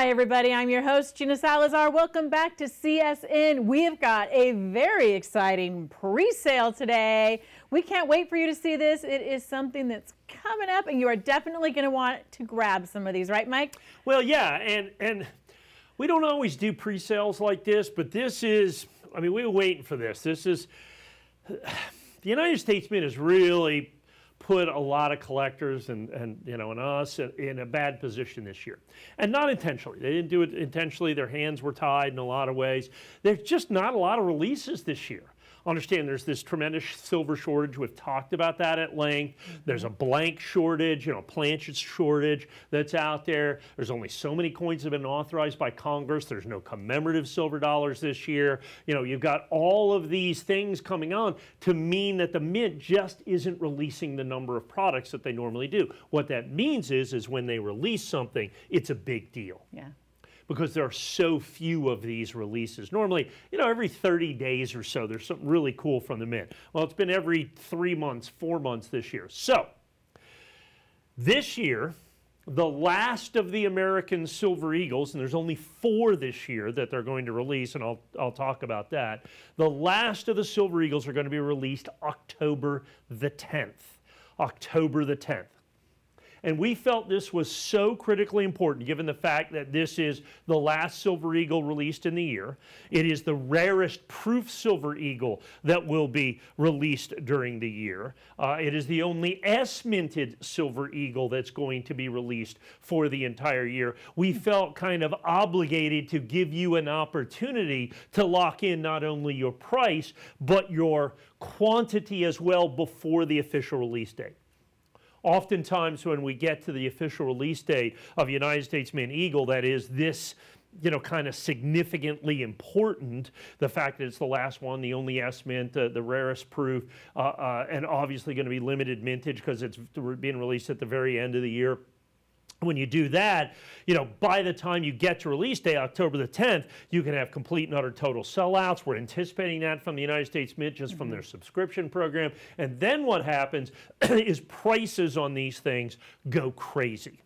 Hi everybody, I'm your host Gina Salazar. Welcome back to CSN. We've got a very exciting pre-sale today. We can't wait for you to see this. It is something that's coming up and you are definitely going to want to grab some of these, right Mike? Well, yeah, and we don't always do pre-sales like this, but this is, I mean, we were waiting for this. This is, the United States Mint has really put a lot of collectors and us in a bad position this year. And not intentionally. They didn't do it intentionally. Their hands were tied in a lot of ways. There's just not a lot of releases this year. Understand there's this tremendous silver shortage. We've talked about that at length. There's a blank shortage, planchet shortage that's out there. There's only so many coins that have been authorized by Congress. There's no commemorative silver dollars this year. You've got all of these things coming on to mean that the Mint just isn't releasing the number of products that they normally do. What that means is when they release something, it's a big deal. Yeah. Because there are so few of these releases. Normally, every 30 days or so, there's something really cool from the Mint. Well, it's been every 3 months, 4 months this year. So, this year, the last of the American Silver Eagles, and there's only 4 this year that they're going to release, and I'll talk about that. The last of the Silver Eagles are going to be released October the 10th. October the 10th. And we felt this was so critically important given the fact that this is the last Silver Eagle released in the year. It is the rarest proof Silver Eagle that will be released during the year. It is the only S-minted Silver Eagle that's going to be released for the entire year. We felt kind of obligated to give you an opportunity to lock in not only your price, but your quantity as well before the official release date. Oftentimes when we get to the official release date of United States Mint Eagle, that is this, kind of significantly important, the fact that it's the last one, the only S-mint, the rarest proof, and obviously going to be limited mintage because it's being released at the very end of the year. When you do that, by the time you get to release day, October the 10th, you can have complete and utter total sellouts. We're anticipating that from the United States Mint just from their subscription program. And then what happens is prices on these things go crazy.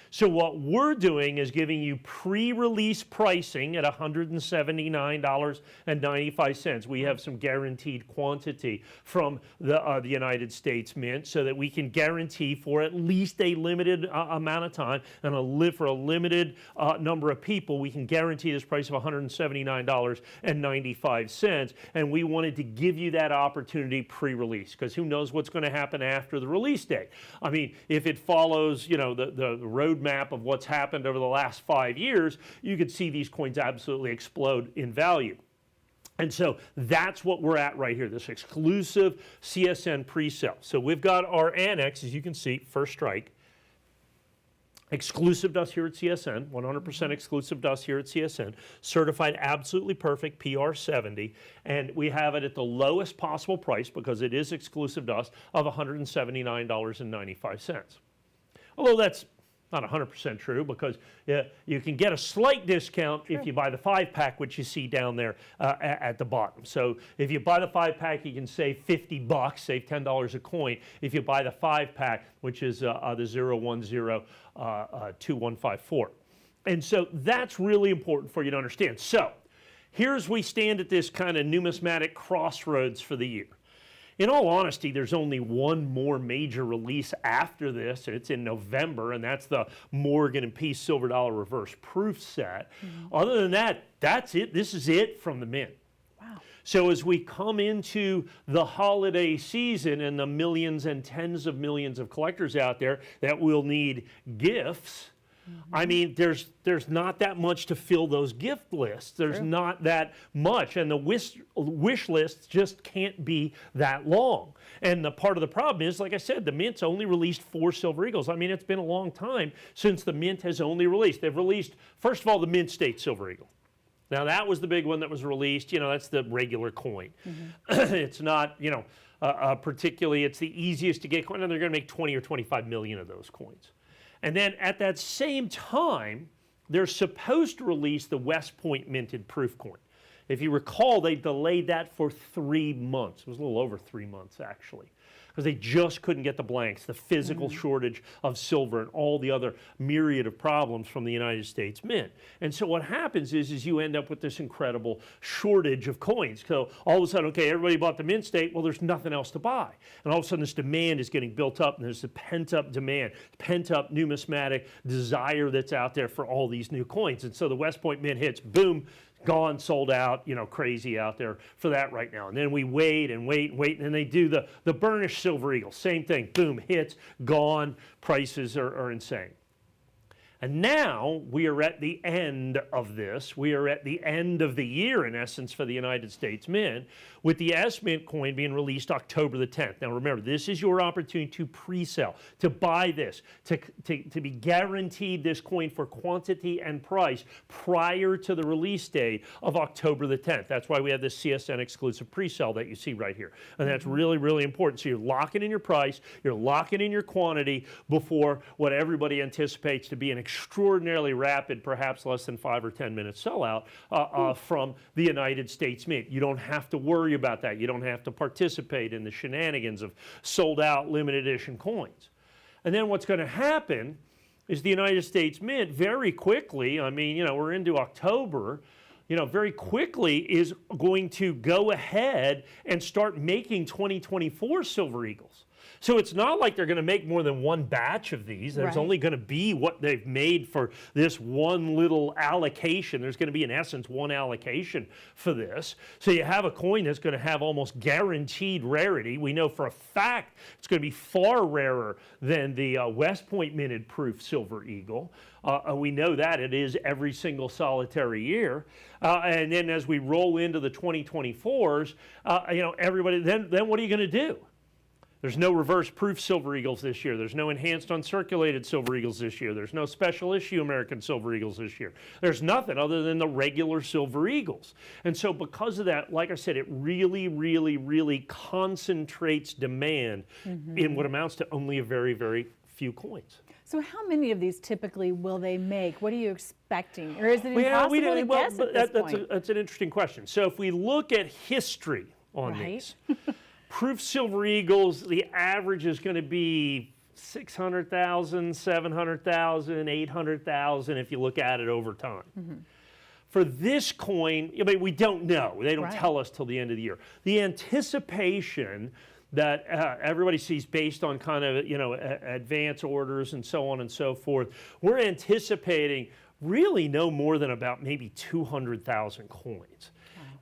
So what we're doing is giving you pre-release pricing at $179.95. We have some guaranteed quantity from the United States Mint so that we can guarantee for at least a limited amount of time and for a limited number of people, we can guarantee this price of $179.95. And we wanted to give you that opportunity pre-release because who knows what's going to happen after the release date. I mean, if it follows, the road map of what's happened over the last 5 years, you could see these coins absolutely explode in value. And so that's what we're at right here, this exclusive CSN pre-sale. So we've got our annex, as you can see, first strike. Exclusive to us here at CSN, 100% exclusive to us here at CSN, certified absolutely perfect, PR 70, and we have it at the lowest possible price because it is exclusive to us of $179.95. Although that's not 100% true because you can get a slight discount if you buy the 5-pack, which you see down there at the bottom. So if you buy the 5-pack, you can save $50, save $10 a coin. If you buy the 5-pack, which is the 0102154. And so that's really important for you to understand. So here's we stand at this kind of numismatic crossroads for the year. In all honesty, there's only one more major release after this, and it's in November, and that's the Morgan & Peace Silver Dollar Reverse Proof set. Other than that, that's it. This is it from the Mint. Wow. So as we come into the holiday season and the millions and tens of millions of collectors out there that will need gifts, I mean, there's not that much to fill those gift lists. There's not that much, and the wish lists just can't be that long. And the part of the problem is, like I said, the Mint's only released 4 Silver Eagles. I mean, it's been a long time since the Mint has only released. They've released, first of all, the Mint State Silver Eagle. Now, that was the big one that was released. That's the regular coin. It's not, particularly, it's the easiest to get coin, and they're going to make 20 or 25 million of those coins. And then at that same time, they're supposed to release the West Point minted proof coin. If you recall, they delayed that for 3 months. It was a little over 3 months, actually, because they just couldn't get the blanks, the physical shortage of silver and all the other myriad of problems from the United States Mint. And so what happens is you end up with this incredible shortage of coins. So all of a sudden, okay, everybody bought the mint state, well, there's nothing else to buy. And all of a sudden this demand is getting built up, and there's a pent-up demand, pent-up numismatic desire that's out there for all these new coins. And so the West Point Mint hits, boom, gone, sold out, crazy out there for that right now. And then we wait and wait and wait, and then they do the burnished silver eagle. Same thing, boom, hits, gone, prices are insane. And now we are at the end of this. We are at the end of the year, in essence, for the United States Mint, with the S-Mint coin being released October the 10th. Now remember, this is your opportunity to pre-sell, to buy this, to be guaranteed this coin for quantity and price prior to the release date of October the 10th. That's why we have this CSN exclusive pre-sale that you see right here. And that's really, really important. So you're locking in your price, you're locking in your quantity before what everybody anticipates to be an extraordinarily rapid, perhaps less than 5 or 10 minute sellout from the United States Mint. You don't have to worry about that. You don't have to participate in the shenanigans of sold out limited edition coins. And then what's going to happen is the United States Mint very quickly, we're into October, very quickly is going to go ahead and start making 2024 Silver Eagles. So it's not like they're going to make more than one batch of these. There's only going to be what they've made for this one little allocation. There's going to be, in essence, one allocation for this. So you have a coin that's going to have almost guaranteed rarity. We know for a fact it's going to be far rarer than the West Point minted proof Silver Eagle. We know that it is every single solitary year. And then as we roll into the 2024s, everybody, then what are you going to do? There's no reverse proof Silver Eagles this year. There's no enhanced uncirculated Silver Eagles this year. There's no special issue American Silver Eagles this year. There's nothing other than the regular Silver Eagles. And so because of that, like I said, it really, really, really concentrates demand in what amounts to only a very, very few coins. So how many of these typically will they make? What are you expecting? Or is it impossible to guess at this point? That's an interesting question. So if we look at history on these, proof Silver Eagles, the average is going to be 600,000, 700,000, 800,000 if you look at it over time. For this coin, we don't know. They don't tell us till the end of the year. The anticipation that everybody sees based on kind of, advance orders and so on and so forth, we're anticipating really no more than about maybe 200,000 coins.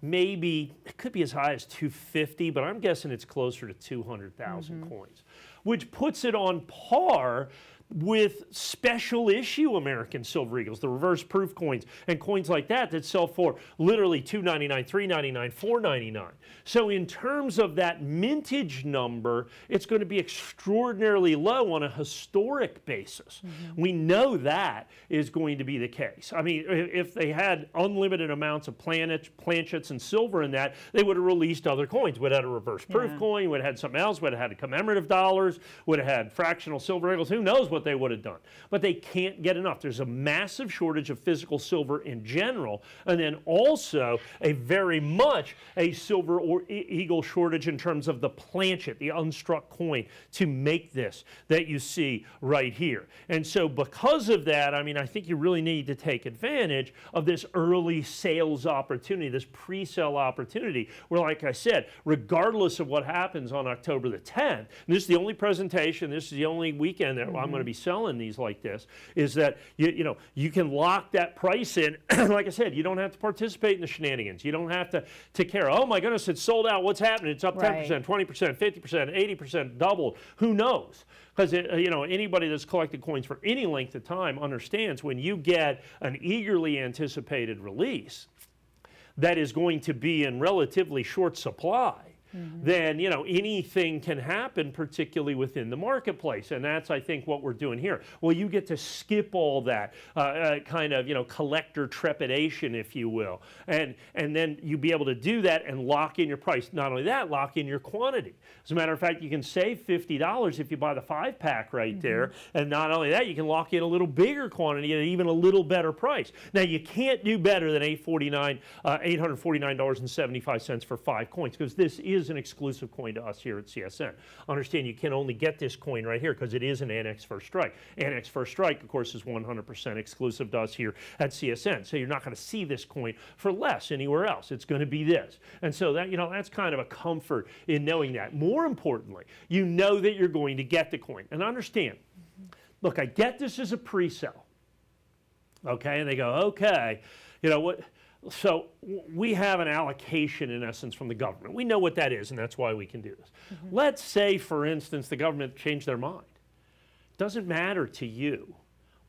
Maybe it could be as high as 250, but I'm guessing it's closer to 200,000 coins, which puts it on par with special issue American Silver Eagles, the reverse proof coins, and coins like that sell for literally $2.99, $3.99, $4.99. So in terms of that mintage number, it's going to be extraordinarily low on a historic basis. We know that is going to be the case. I mean, if they had unlimited amounts of planchets and silver in that, they would have released other coins. Would have had a reverse proof coin, would have had something else, would have had commemorative dollars, would have had fractional Silver Eagles. Who knows what they would have done. But they can't get enough. There's a massive shortage of physical silver in general, and then also a very much a Silver Eagle shortage in terms of the planchet, the unstruck coin, to make this that you see right here. And so because of that, I think you really need to take advantage of this early sales opportunity, this pre-sale opportunity, where, like I said, regardless of what happens on October the 10th, and this is the only presentation, this is the only weekend that I'm going to be selling these like this, is that you can lock that price in. Like I said, you don't have to participate in the shenanigans. You don't have to care. Oh my goodness, it's sold out. What's happening? It's up 10%, 20%, 50%, 80%, doubled. Who knows? Because anybody that's collected coins for any length of time understands when you get an eagerly anticipated release that is going to be in relatively short supply, then, you know, anything can happen, particularly within the marketplace. And that's, I think, what we're doing here. Well, you get to skip all that kind of, you know, collector trepidation, if you will. And then you be able to do that and lock in your price. Not only that, lock in your quantity. As a matter of fact, you can save $50 if you buy the 5-pack right there. And not only that, you can lock in a little bigger quantity at even a little better price. Now, you can't do better than $849.75 for 5 coins, because this is an exclusive coin to us here at CSN. Understand, you can only get this coin right here because it is an Annex First Strike. Annex First Strike, of course, is 100% exclusive to us here at CSN. So you're not going to see this coin for less anywhere else. It's going to be this. And so that, you know, that's kind of a comfort in knowing that. More importantly, you know that you're going to get the coin. And understand, look, I get this as a pre-sale. Okay, and they go, okay, you know what? So we have an allocation, in essence, from the government. We know what that is, and that's why we can do this. Let's say, for instance, the government changed their mind. It doesn't matter to you.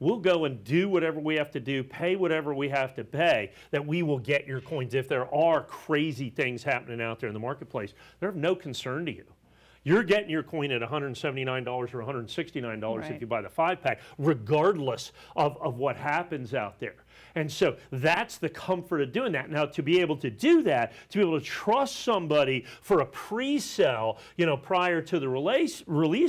We'll go and do whatever we have to do, pay whatever we have to pay, that we will get your coins. If there are crazy things happening out there in the marketplace, they're of no concern to you. You're getting your coin at $179 or $169 if you buy the 5-pack, regardless of what happens out there. And so that's the comfort of doing that. Now, to be able to do that, to be able to trust somebody for a pre-sale, you know, prior to the release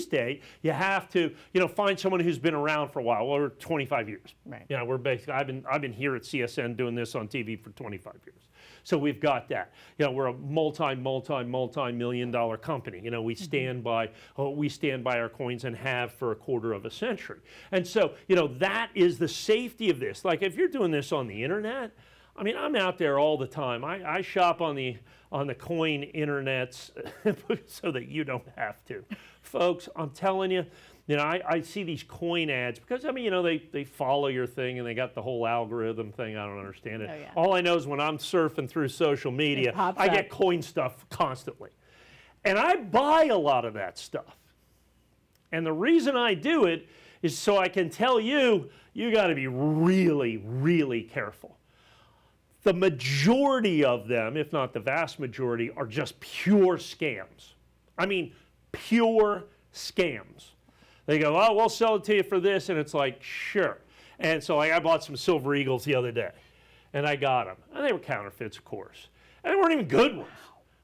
date, you have to, you know, find someone who's been around for a while. Well, we're 25 years. Right. You know, we're basically, I've been here at CSN doing this on TV for 25 years. So we've got that. You know, we're a multi-million-dollar company. You know, we stand by our coins and have for a quarter of a century. And so, you know, that is the safety of this. Like, if you're doing this on the internet, I mean, I'm out there all the time. I shop on the coin internets so that you don't have to. Folks, I'm telling you, you know, I see these coin ads because, I mean, you know, they follow your thing and they got the whole algorithm thing. I don't understand it. Oh, yeah. All I know is when I'm surfing through social media, I get coin stuff constantly. And I buy a lot of that stuff. And the reason I do it is so I can tell you, you got to be really, really careful. The majority of them, if not the vast majority, are just pure scams. I mean, pure scams. They go, oh, we'll sell it to you for this, and it's like, sure. And so I bought some Silver Eagles the other day, and I got them. And they were counterfeits, of course. And they weren't even good ones.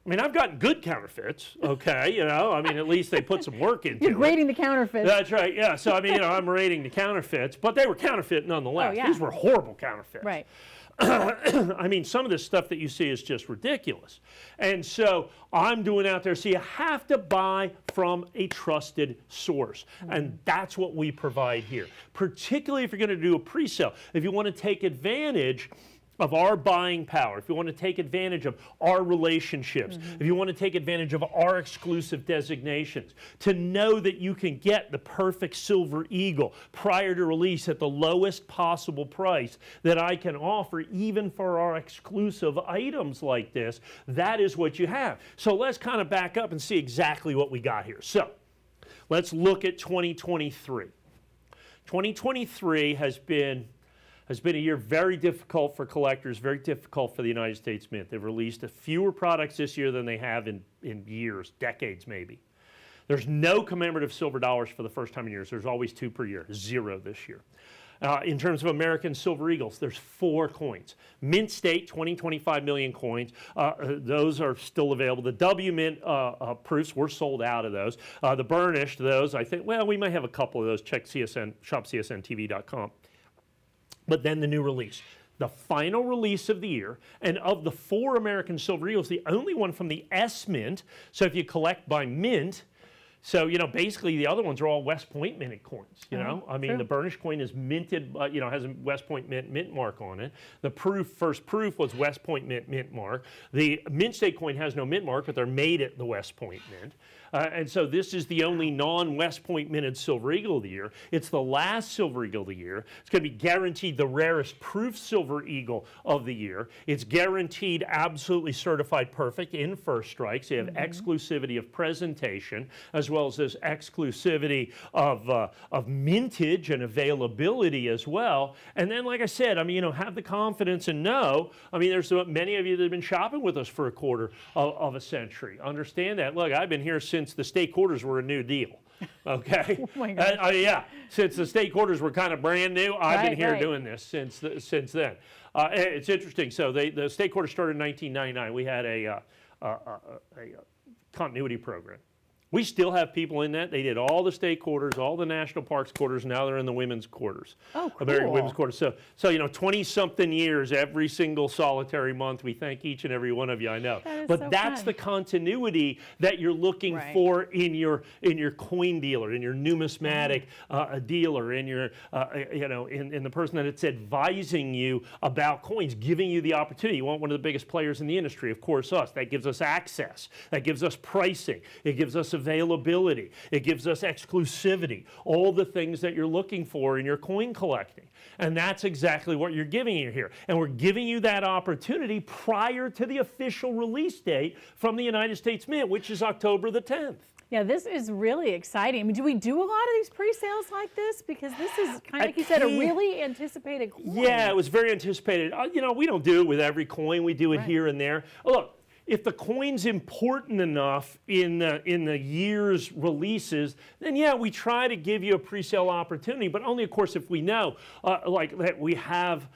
I mean, I've gotten good counterfeits, okay, you know. I mean, at least they put some work into it. You're grading the counterfeits. That's right, yeah. So, I mean, you know, I'm rating the counterfeits, but they were counterfeit nonetheless. Oh, yeah. These were horrible counterfeits. Right. I mean, some of this stuff that you see is just ridiculous. And so I'm doing out there, so you have to buy from a trusted source. And that's what we provide here, particularly if you're going to do a pre-sale. If you want to take advantage of our buying power, if you want to take advantage of our relationships, if you want to take advantage of our exclusive designations, to know that you can get the perfect Silver Eagle prior to release at the lowest possible price that I can offer, even for our exclusive items like this, that is what you have. So let's kind of back up and see exactly what we got here. So let's look at 2023. 2023 has been a year very difficult for collectors, very difficult for the United States Mint. They've released fewer products this year than they have in years, decades maybe. There's no commemorative silver dollars for the first time in years. There's always 2 per year, 0 this year. In terms of American Silver Eagles, there's 4 coins. Mint State, 25 million coins. Those are still available. The W Mint proofs, we're sold out of those. The burnished, those, I think, well, we might have a couple of those. Check CSN, shopcsntv.com. But then the new release, the final release of the year, and of the 4 American Silver Eagles, the only one from the S Mint. So if you collect by mint, so, you know, basically the other ones are all West Point minted coins, you know. I mean, true. the burnished coin is minted, you know, has a West Point mint mark on it. The first proof was West Point mint mark. The Mint State coin has no mint mark, but they're made at the West Point Mint. And so this is the only non-West Point minted Silver Eagle of the year. It's the last Silver Eagle of the year. It's going to be guaranteed the rarest proof Silver Eagle of the year. It's guaranteed absolutely certified perfect in first strike. So you have exclusivity of presentation, as well as this exclusivity of mintage and availability as well. And then, like I said, I mean, have the confidence and know, I mean, there's many of you that have been shopping with us for a quarter of a century. Understand that. Look, I've been here since the state quarters were a new deal. Okay. Oh my gosh. Yeah. Since the state quarters were kind of brand new, I've been here doing this since then. It's interesting. So the state quarters started in 1999. We had a continuity program. We still have people in that. They did all the state quarters, all the national parks quarters. Now they're in the women's quarters. Oh, cool. American women's quarters. So 20-something years, every single solitary month. We thank each and every one of you. I know. But so that's fun. the continuity that you're looking for in your coin dealer, in your numismatic dealer, in your in the person that's advising you about coins, giving you the opportunity. You want one of the biggest players in the industry, of course, us. That gives us access. That gives us pricing. It gives us availability. It gives us exclusivity. All the things that you're looking for in your coin collecting. And that's exactly what you're giving you here. And we're giving you that opportunity prior to the official release date from the United States Mint, which is October the 10th. Yeah, this is really exciting. I mean, do we do a lot of these pre-sales like this? Because this is kind of, like you said, a really anticipated coin. Yeah, it was very anticipated. We don't do it with every coin. We do it here and there. Look, if the coin's important enough in the year's releases, then yeah, we try to give you a pre-sale opportunity, but only, of course, if we know like that we have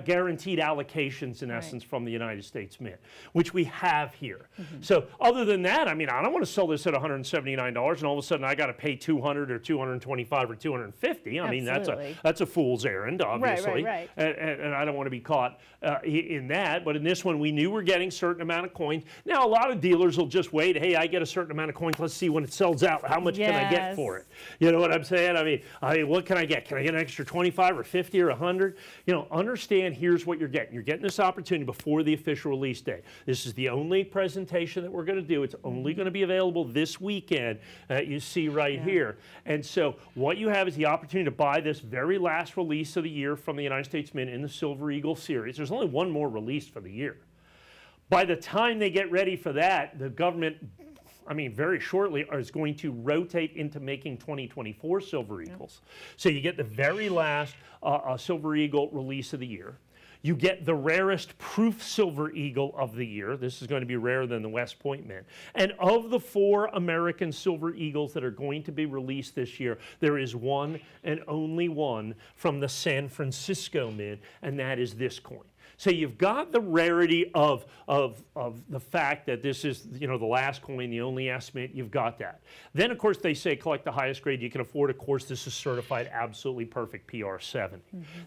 guaranteed allocations, in essence, from the United States Mint, which we have here. So other than that, I mean, I don't want to sell this at $179 and all of a sudden I got to pay $200 or $225 or $250. I mean, that's a fool's errand, obviously. Right. And I don't want to be caught in that. But in this one, we knew we're getting a certain amount of coins. Now, a lot of dealers will just wait. Hey, I get a certain amount of coins. Let's see when it sells out. How much can I get for it? You know what I'm saying? I mean, what can I get? Can I get an extra 25 or 50 or 100? Understand, here's what you're getting. You're getting this opportunity before the official release date. This is the only presentation that we're going to do. It's only going to be available this weekend, you see right here. And so what you have is the opportunity to buy this very last release of the year from the United States Mint in the Silver Eagle series. There's only one more release for the year. By the time they get ready for that, the government, very shortly, is going to rotate into making 2024 Silver Eagles. So you get the very last Silver Eagle release of the year. You get the rarest proof Silver Eagle of the year. This is going to be rarer than the West Point Mint. And of the 4 American Silver Eagles that are going to be released this year, there is one and only one from the San Francisco Mint, and that is this coin. So you've got the rarity of the fact that this is, the last coin, the only S Mint. You've got that. Then, of course, they say collect the highest grade you can afford. Of course, this is certified absolutely perfect PR70.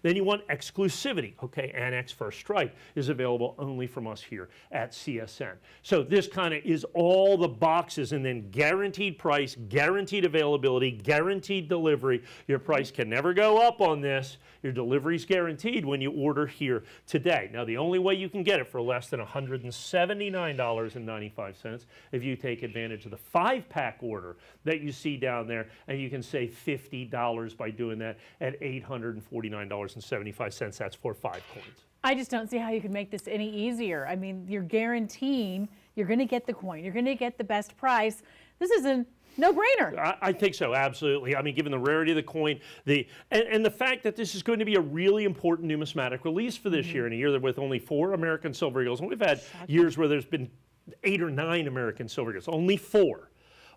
Then you want exclusivity. Okay, Annex First Strike is available only from us here at CSN. So this kind of is all the boxes, and then guaranteed price, guaranteed availability, guaranteed delivery. Your price can never go up on this. Your delivery is guaranteed when you order here today. Now, the only way you can get it for less than $179.95 if you take advantage of the 5-pack order that you see down there, and you can save $50 by doing that at $849.75. That's for 5 coins. I just don't see how you could make this any easier. I mean, you're guaranteeing you're going to get the coin. You're going to get the best price. This is a no-brainer. I think so, absolutely. I mean, given the rarity of the coin, and the fact that this is going to be a really important numismatic release for this year, in a year with only 4 American Silver Eagles. And we've had years where there's been 8 or 9 American Silver Eagles, only 4.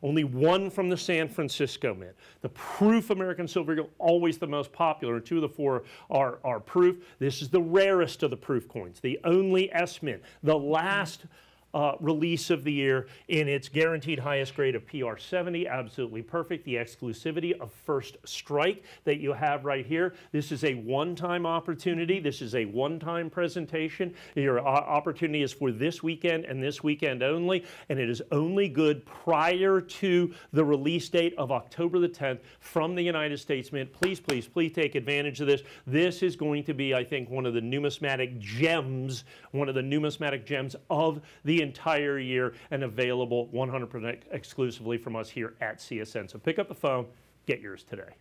Only one from the San Francisco Mint. The proof American Silver Eagle, always the most popular. 2 of the 4 are proof. This is the rarest of the proof coins, the only S Mint, the last release of the year in its guaranteed highest grade of PR70, absolutely perfect. The exclusivity of First Strike that you have right here. This is a one-time opportunity. This is a one-time presentation. Your opportunity is for this weekend and this weekend only, and it is only good prior to the release date of October the 10th from the United States Mint. Please, please, please take advantage of this. This is going to be, I think, one of the numismatic gems of the entire year and available 100% exclusively from us here at CSN. So pick up the phone, get yours today.